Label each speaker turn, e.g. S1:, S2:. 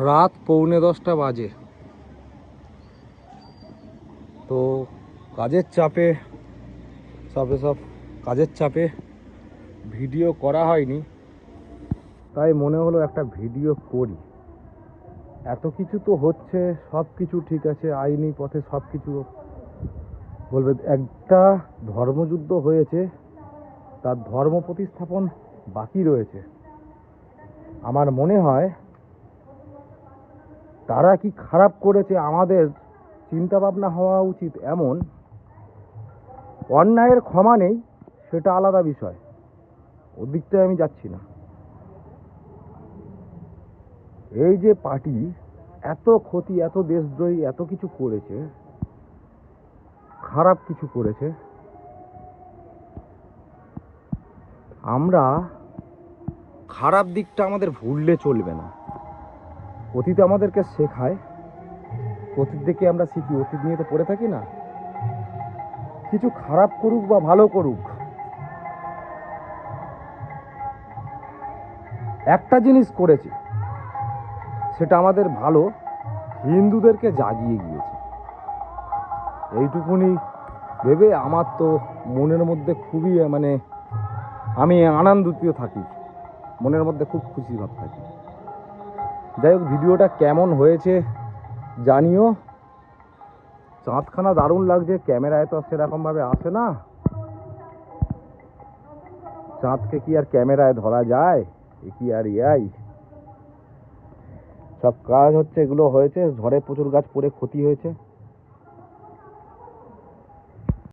S1: রাত 9:45 বাজে। তো কাজের চাপে সব কাজের চাপে ভিডিও করা হয়নি, তাই মনে হলো একটা ভিডিও করি। এত কিছু তো হচ্ছে, সব কিছু ঠিক আছে, আইনি পথে সব কিছু বলবে। একটা ধর্মযুদ্ধ হয়েছে, তার ধর্ম প্রতিস্থাপন বাকি রয়েছে। আমার মনে হয় তারা কি খারাপ করেছে, আমাদের চিন্তা ভাবনা হওয়া উচিত এমন। অন্যায়ের ক্ষমা নেই, সেটা আলাদা বিষয়, ওদিকটায় আমি যাচ্ছি না। এই যে পার্টি এত ক্ষতি, এত দেশদ্রোহী, এত কিছু করেছে, খারাপ কিছু করেছে, আমরা খারাপ দিকটা আমাদের ভুললে চলবে না। অতীত আমাদেরকে শেখায়, অতীত দেখে আমরা শিখি, অতীত নিয়ে তো পড়ে থাকি না। কিছু খারাপ করুক বা ভালো করুক, একটা জিনিস করেছে, সেটা আমাদের ভালো, হিন্দুদেরকে জাগিয়ে গিয়েছে। এইটুকুনি ভেবে আমার তো মনের মধ্যে খুবই আমি আনন্দিত থাকি, মনের মধ্যে খুব খুশি ভাব থাকি। যাই হোক, ভিডিওটা কেমন হয়েছে জানিও। চাঁদখানা দারুণ লাগছে, ক্যামেরায় তো সেরকমভাবে আসে না। চাঁদকে কি আর ক্যামেরায় ধরা যায়? এ কি আর ইয়াই? সব কাজ হচ্ছে, এগুলো হয়েছে ঝড়ে, প্রচুর গাছ পড়ে ক্ষতি হয়েছে।